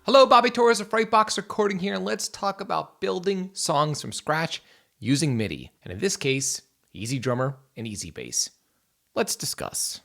Hello, Bobby Torres of Frightbox Recording here, and let's talk about building songs from scratch using MIDI, and in this case, EZdrummer and EZbass. Let's discuss.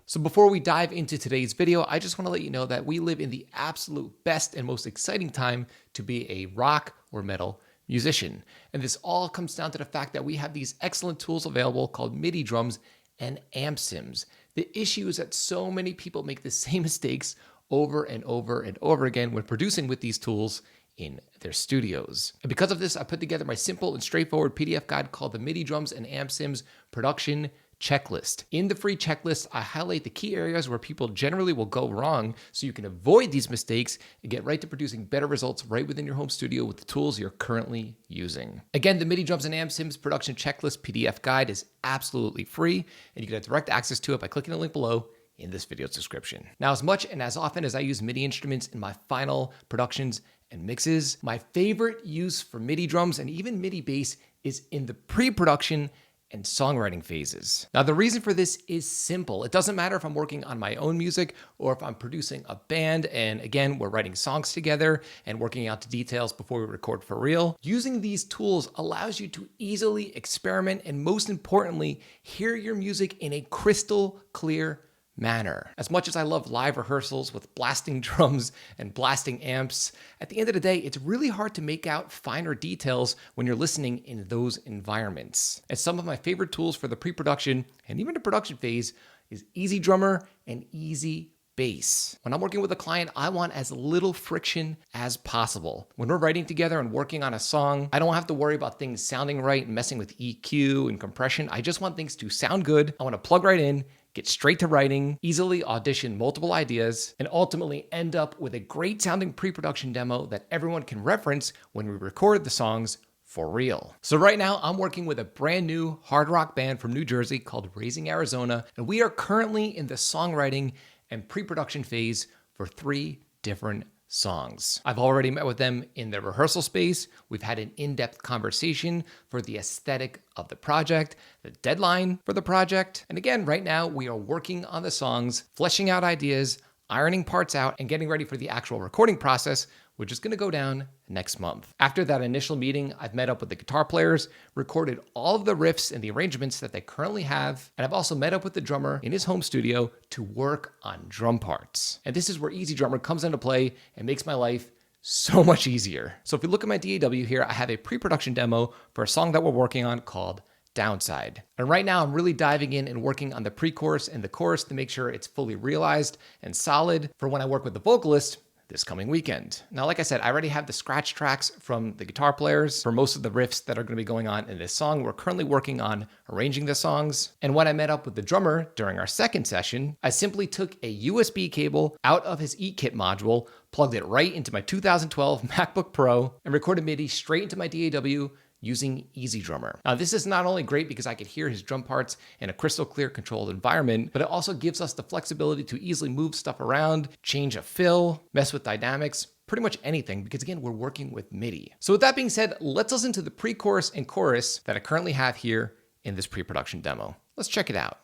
So before we dive into today's video, I just want to let you know that we live in the absolute best and most exciting time to be a rock or metal musician. And this all comes down to the fact that we have these excellent tools available called MIDI drums and amp sims. The issue is that so many people make the same mistakes over and over and over again when producing with these tools in their studios. And because of this, I put together my simple and straightforward PDF guide called the MIDI drums and amp sims production checklist. In the free checklist, I highlight the key areas where people generally will go wrong so you can avoid these mistakes and get right to producing better results right within your home studio with the tools you're currently using. Again, the MIDI drums and amp sims production checklist PDF guide is absolutely free, and you can have direct access to it by clicking the link below in this video's description. Now, as much and as often as I use MIDI instruments in my final productions and mixes, my favorite use for MIDI drums and even MIDI bass is in the pre-production and songwriting phases. Now, the reason for this is simple. It doesn't matter if I'm working on my own music or if I'm producing a band and again, we're writing songs together and working out the details before we record for real. Using these tools allows you to easily experiment and most importantly, hear your music in a crystal clear manner. As much as I love live rehearsals with blasting drums and blasting amps, at the end of the day, it's really hard to make out finer details when you're listening in those environments. And some of my favorite tools for the pre-production and even the production phase is EZdrummer and EZbass. When I'm working with a client, I want as little friction as possible. When we're writing together and working on a song, I don't have to worry about things sounding right and messing with EQ and compression. I just want things to sound good. I want to plug right in, get straight to writing, easily audition multiple ideas, and ultimately end up with a great sounding pre-production demo that everyone can reference when we record the songs for real. So right now I'm working with a brand new hard rock band from New Jersey called Raising Arizona, and we are currently in the songwriting and pre-production phase for 3 different songs. I've already met with them in the rehearsal space. We've had an in-depth conversation for the aesthetic of the project, the deadline for the project. And again, right now we are working on the songs, fleshing out ideas, ironing parts out, and getting ready for the actual recording process, which is gonna go down next month. After that initial meeting, I've met up with the guitar players, recorded all of the riffs and the arrangements that they currently have, and I've also met up with the drummer in his home studio to work on drum parts. And this is where EZdrummer comes into play and makes my life so much easier. So if you look at my DAW here, I have a pre-production demo for a song that we're working on called Downside. And right now I'm really diving in and working on the pre-chorus and the chorus to make sure it's fully realized and solid for when I work with the vocalist this coming weekend. Now, like I said, I already have the scratch tracks from the guitar players for most of the riffs that are going to be going on in this song. We're currently working on arranging the songs. And when I met up with the drummer during our second session, I simply took a USB cable out of his eKit module, plugged it right into my 2012 MacBook Pro, and recorded MIDI straight into my DAW using EZdrummer. Now, this is not only great because I could hear his drum parts in a crystal clear controlled environment, but it also gives us the flexibility to easily move stuff around, change a fill, mess with dynamics, pretty much anything, because again, we're working with MIDI. So with that being said, let's listen to the pre-chorus and chorus that I currently have here in this pre-production demo. Let's check it out.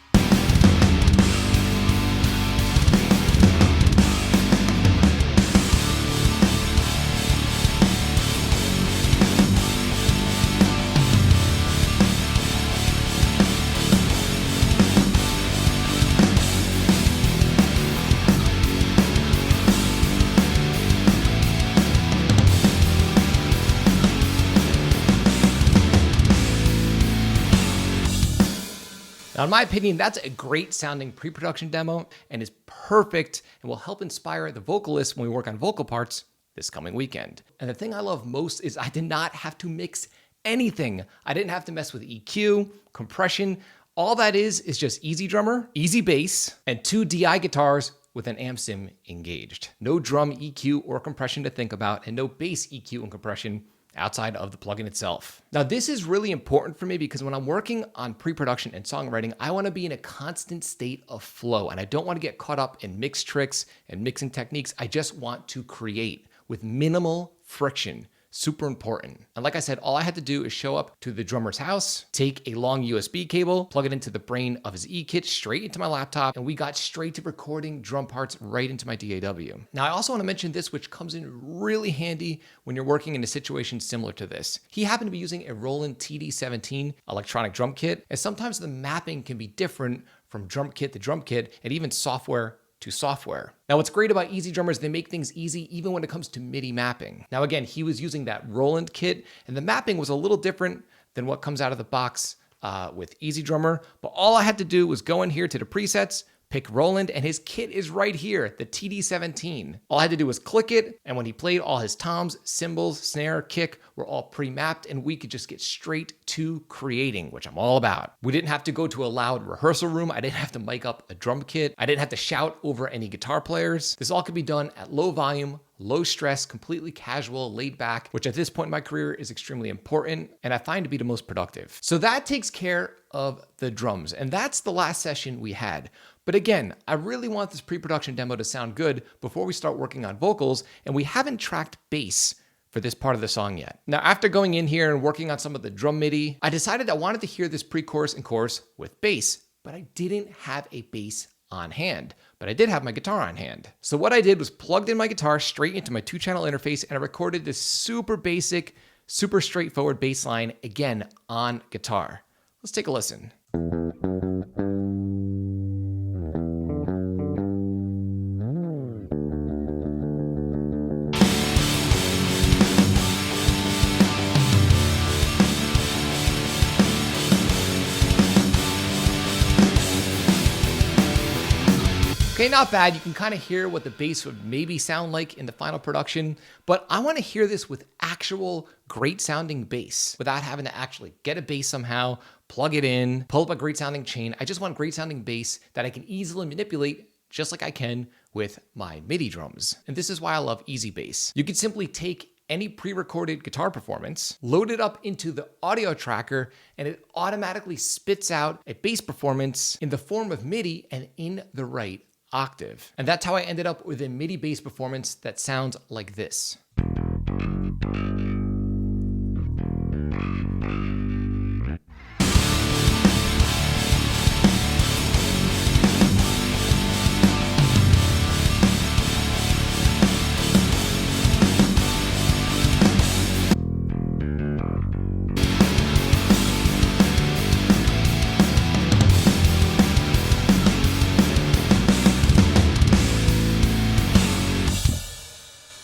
Now, in my opinion, that's a great sounding pre-production demo and is perfect and will help inspire the vocalist when we work on vocal parts this coming weekend. And the thing I love most is I did not have to mix anything. I didn't have to mess with EQ, compression. All that is just EZdrummer, EZbass, and 2 DI guitars with an amp sim engaged. No drum EQ or compression to think about, and no bass EQ and compression outside of the plugin itself. Now, this is really important for me because when I'm working on pre-production and songwriting, I want to be in a constant state of flow, and I don't want to get caught up in mix tricks and mixing techniques. I just want to create with minimal friction super important. And like I said, all I had to do is show up to the drummer's house, take a long USB cable, plug it into the brain of his E-kit straight into my laptop, and we got straight to recording drum parts right into my DAW. Now, I also want to mention this, which comes in really handy when you're working in a situation similar to this. He happened to be using a Roland TD-17 electronic drum kit, and sometimes the mapping can be different from drum kit to drum kit, and even software to software. Now, what's great about EZdrummer is they make things easy even when it comes to MIDI mapping. Now, again, he was using that Roland kit, and the mapping was a little different than what comes out of the box with EZdrummer, but all I had to do was go in here to the presets, pick Roland, and his kit is right here, the TD-17. All I had to do was click it, and when he played, all his toms, cymbals, snare, kick were all pre-mapped, and we could just get straight to creating, which I'm all about. We didn't have to go to a loud rehearsal room. I didn't have to mic up a drum kit. I didn't have to shout over any guitar players. This all could be done at low volume, low stress, completely casual, laid back, which at this point in my career is extremely important and I find to be the most productive. So that takes care of the drums, and that's the last session we had. But again, I really want this pre-production demo to sound good before we start working on vocals, and we haven't tracked bass for this part of the song yet. Now, after going in here and working on some of the drum MIDI, I decided I wanted to hear this pre-chorus and chorus with bass, but I didn't have a bass on hand, but I did have my guitar on hand. So what I did was plugged in my guitar straight into my 2-channel interface, and I recorded this super basic, super straightforward bass line, again, on guitar. Let's take a listen. Okay, not bad. You can kind of hear what the bass would maybe sound like in the final production, but I want to hear this with actual great sounding bass without having to actually get a bass somehow, plug it in, pull up a great sounding chain. I just want great sounding bass that I can easily manipulate just like I can with my MIDI drums. And this is why I love EZbass. You can simply take any pre-recorded guitar performance, load it up into the audio tracker, and it automatically spits out a bass performance in the form of MIDI and in the right octave. And that's how I ended up with a MIDI bass performance that sounds like this.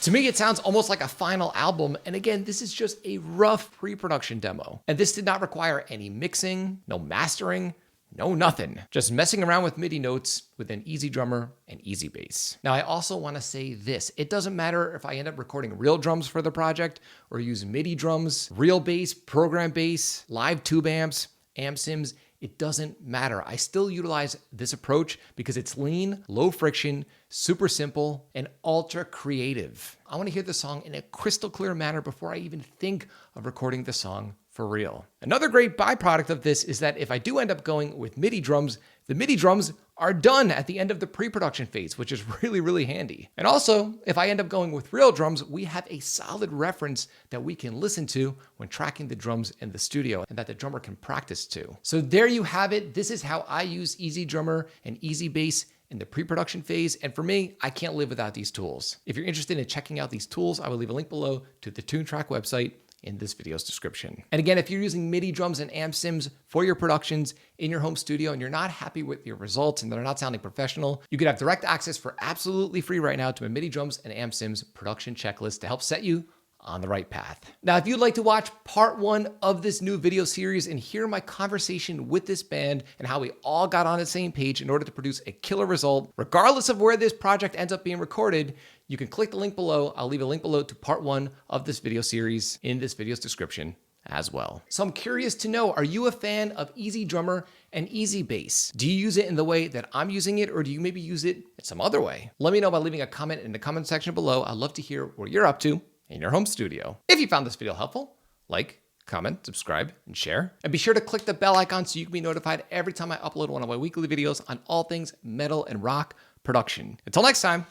To me, it sounds almost like a final album, and again, this is just a rough pre-production demo. And this did not require any mixing, no mastering, no nothing. Just messing around with MIDI notes with an EZdrummer and EZbass. Now, I also want to say this. It doesn't matter if I end up recording real drums for the project or use MIDI drums, real bass, program bass, live tube amps, amp sims. It doesn't matter. I still utilize this approach because it's lean, low friction, super simple, and ultra creative. I want to hear the song in a crystal clear manner before I even think of recording the song for real. Another great byproduct of this is that if I do end up going with MIDI drums, the MIDI drums are done at the end of the pre-production phase, which is really, really handy. And also, if I end up going with real drums, we have a solid reference that we can listen to when tracking the drums in the studio and that the drummer can practice to. So there you have it. This is how I use EZdrummer and EZbass in the pre-production phase. And for me, I can't live without these tools. If you're interested in checking out these tools, I will leave a link below to the TuneTrack website in this video's description. And again, if you're using MIDI drums and amp sims for your productions in your home studio and you're not happy with your results and they're not sounding professional, you can have direct access for absolutely free right now to a MIDI drums and amp sims production checklist to help set you on the right path. Now, if you'd like to watch part 1 of this new video series and hear my conversation with this band and how we all got on the same page in order to produce a killer result, regardless of where this project ends up being recorded, you can click the link below. I'll leave a link below to part 1 of this video series in this video's description as well. So I'm curious to know, are you a fan of EZdrummer and EZbass? Do you use it in the way that I'm using it, or do you maybe use it in some other way? Let me know by leaving a comment in the comment section below. I'd love to hear what you're up to in your home studio. If you found this video helpful, like, comment, subscribe, and share. And be sure to click the bell icon so you can be notified every time I upload one of my weekly videos on all things metal and rock production. Until next time,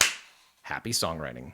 happy songwriting.